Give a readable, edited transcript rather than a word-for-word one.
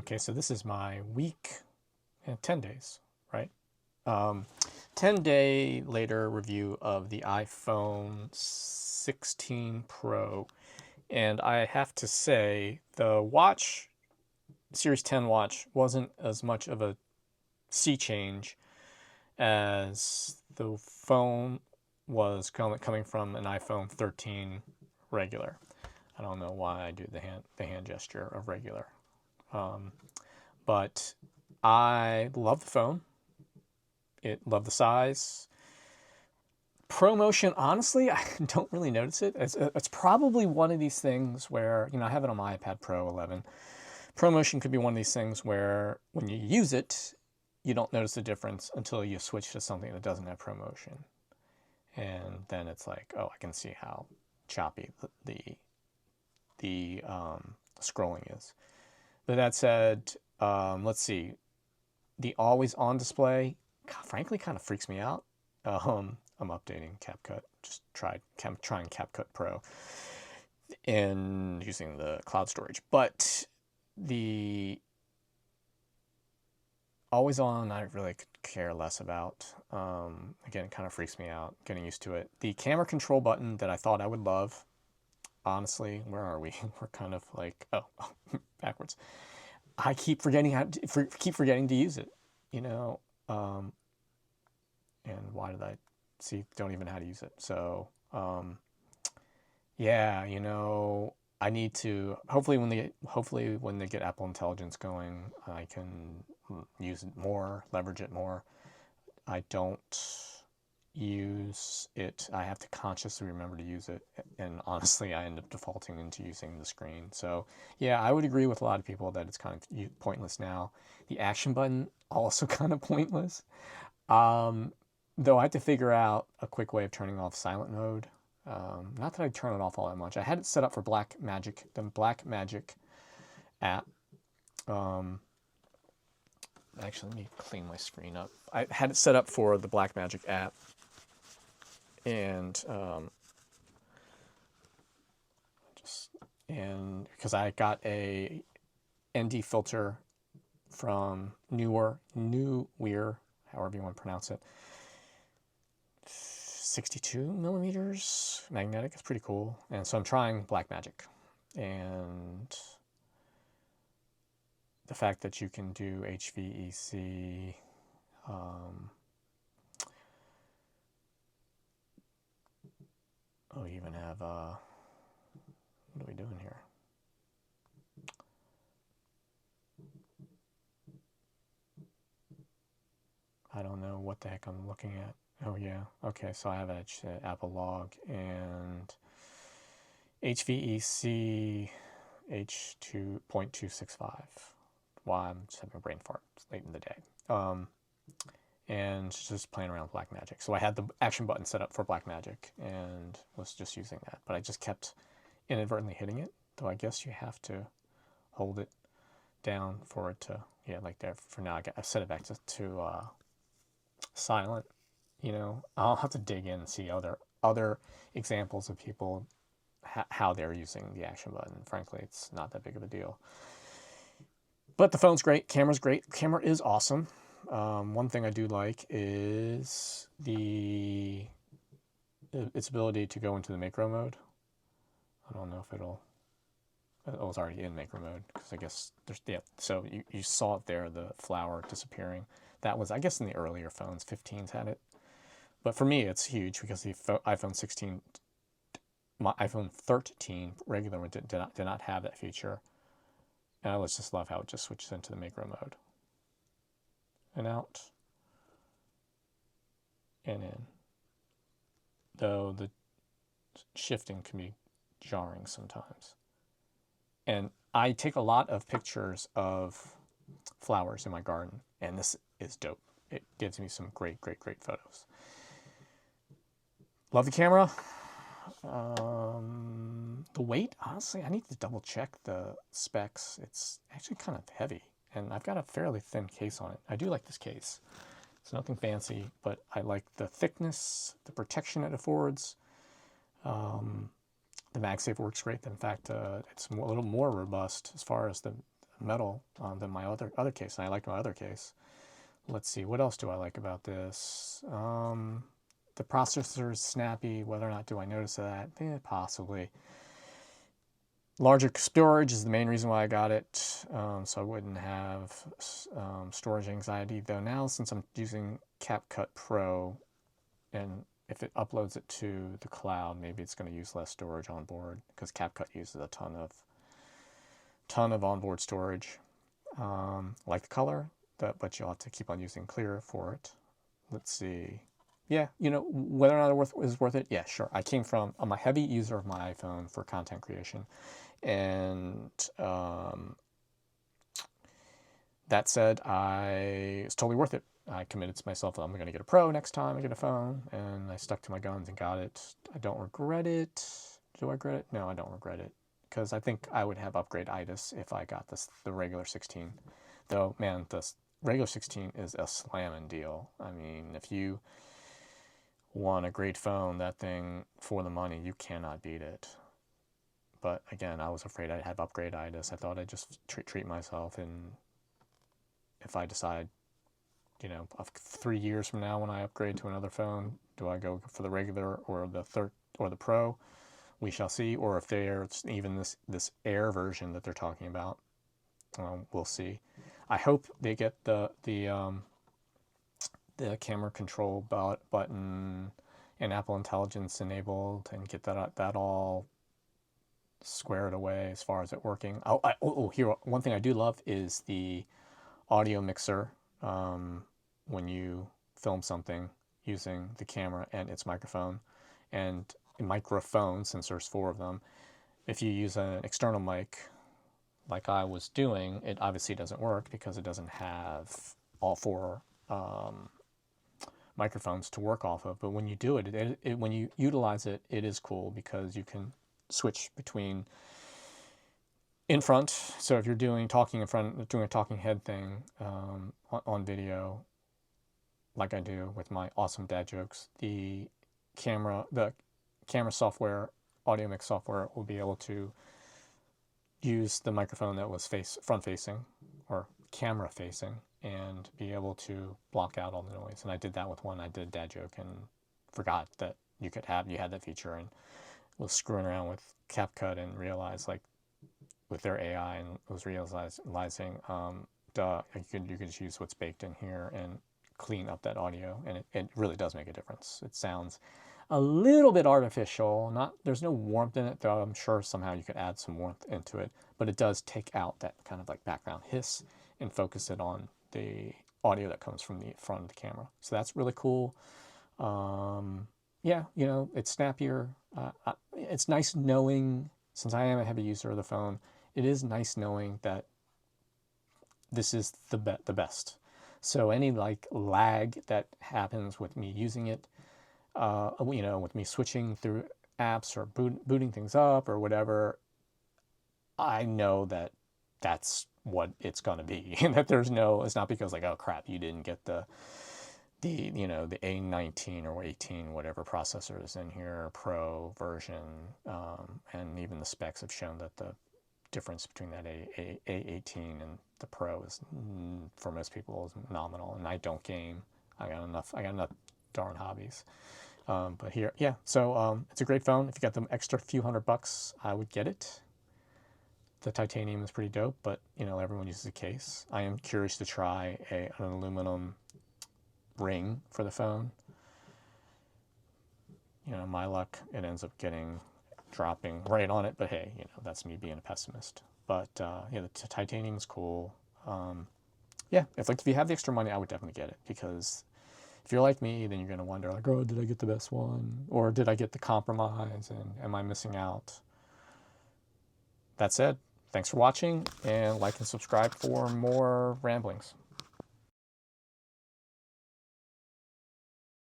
Okay, so this is my week and 10 days, right? Um, 10-day later review of the iPhone 16 Pro. And I have to say, the watch, Series 10 watch, wasn't as much of a sea change as the phone was coming from an iPhone 13 regular. I don't know why I do the hand gesture of regular. Um, but I love the phone. Love the size. ProMotion, honestly, I don't really notice it. It's probably one of these things where, I have it on my iPad Pro 11. ProMotion could be one of these things where when you use it, you don't notice the difference until you switch to something that doesn't have ProMotion. And then it's like, oh, I can see how choppy the scrolling is. But that said, let's see. The always on display, frankly, kind of freaks me out. I'm updating CapCut. Just trying CapCut Pro and using the cloud storage. But the always on, I really could care less about. Again, it kind of freaks me out getting used to it. The camera control button that I thought I would love, honestly, where are we? We're kind of like, oh, backwards. I keep forgetting keep forgetting to use it. You know, um, and why did I see? Don't even know how to use it. So yeah, I need to hopefully when they get Apple Intelligence going, I can use it more, leverage it more. I don't use it. I have to consciously remember to use it, and honestly, I end up defaulting into using the screen. So yeah, I would agree with a lot of people that it's kind of pointless now. The action button also kind of pointless. Um, though I had to figure out a quick way of turning off silent mode. Not that I turn it off all that much. I had it set up for the Black Magic app. Um, Actually, let me clean my screen up. I had it set up for the Black Magic app, and just and because I got a ND filter from Newer, however you want to pronounce it, 62 millimeters magnetic. It's pretty cool. And so I'm trying Blackmagic. And the fact that you can do HVEC, we even have, what are we doing here? I don't know what the heck I'm looking at. Oh yeah, okay, so I have Apple log and HVEC H2.265. Why I'm just having a brain fart. It's late in the day. And just playing around with Blackmagic. So I had the action button set up for Blackmagic and was just using that. But I just kept inadvertently hitting it, though I guess you have to hold it down for it to, yeah, like there. For now, I've set it back to silent. I'll have to dig in and see other examples of people how they're using the action button. Frankly, it's not that big of a deal. But the phone's great. Camera's great. Camera is awesome. One thing I do like is its ability to go into the macro mode. I don't know if it'll. Oh, it's already in macro mode because I guess there's, yeah. So you saw it there, the flower disappearing. That was, I guess, in the earlier phones. 15s had it, but for me it's huge because the iPhone 16, my iPhone 13 regular one did not have that feature, and I just love how it just switches into the macro mode and out and in. Though the shifting can be jarring sometimes. And I take a lot of pictures of flowers in my garden, and this is dope. It gives me some great, great, great photos. Love the camera. The weight, honestly, I need to double check the specs. It's actually kind of heavy, and I've got a fairly thin case on it. I do like this case. It's nothing fancy, but I like the thickness, the protection it affords. The MagSafe works great. In fact, it's a little more robust as far as the metal than my other case, and I like my other case. Let's see, what else do I like about this? The processor is snappy. Whether or not do I notice that? Possibly. Larger storage is the main reason why I got it, so I wouldn't have storage anxiety. Though now, since I'm using CapCut Pro, and if it uploads it to the cloud, maybe it's going to use less storage on board, because CapCut uses a ton of onboard storage. Like the color, but you'll have to keep on using clear for it. Let's see. Yeah, whether or not it is worth it, yeah, sure. I'm a heavy user of my iPhone for content creation. And that said, it's totally worth it. I committed to myself that I'm going to get a Pro next time I get a phone, and I stuck to my guns and got it. I don't regret it. Do I regret it? No, I don't regret it, because I think I would have upgrade-itis if I got the regular 16. Though, man, the regular 16 is a slamming deal. I mean, if you want a great phone, that thing, for the money, you cannot beat it. But again, I was afraid I'd have upgrade-itis. I thought I'd just treat myself, and if I decide, 3 years from now when I upgrade to another phone, do I go for the regular or the Pro? We shall see. Or if there's even this Air version that they're talking about, we'll see. I hope they get the camera control button and Apple Intelligence enabled, and get that all squared away as far as it working. Here, one thing I do love is the audio mixer. When you film something using the camera and its microphone, and a microphone, since there's 4 of them, if you use an external mic like I was doing, it obviously doesn't work because it doesn't have all 4 microphones to work off of. But when you do it, when you utilize it, it is cool, because you can switch between in front. So if you're talking in front, doing a talking head thing on video, like I do with my awesome dad jokes, the camera software, audio mix software, will be able to use the microphone that was front facing or camera facing, and be able to block out all the noise. And I did that with one. I did a dad joke and forgot that you had that feature, and was screwing around with CapCut and realized, like, with their AI, and was realizing you could just use what's baked in here and clean up that audio, and it really does make a difference. It sounds a little bit artificial. There's no warmth in it, though I'm sure somehow you could add some warmth into it, but it does take out that kind of like background hiss and focus it on the audio that comes from the front of the camera. So that's really cool. Yeah, it's snappier. It's nice knowing, since I am a heavy user of the phone, it is nice knowing that this is the best. So any like lag that happens with me using it, with me switching through apps or booting things up or whatever, I know that that's what it's going to be. And that it's not because, like, oh crap, you didn't get the A19 or 18, whatever processor is in here, Pro version, and even the specs have shown that the difference between that A18 and the Pro is, for most people, is nominal. And I don't game. I got enough darn hobbies. But here, yeah. So it's a great phone. If you got the extra few $100, I would get it. The titanium is pretty dope, but everyone uses a case. I am curious to try an aluminum ring for the phone. My luck, it ends up dropping right on it, but hey, that's me being a pessimist. But yeah, the titanium is cool. Yeah, if you have the extra money, I would definitely get it, because if you're like me, then you're going to wonder, like, oh, did I get the best one, or did I get the compromise, and am I missing out? That said, thanks for watching, and like and subscribe for more ramblings.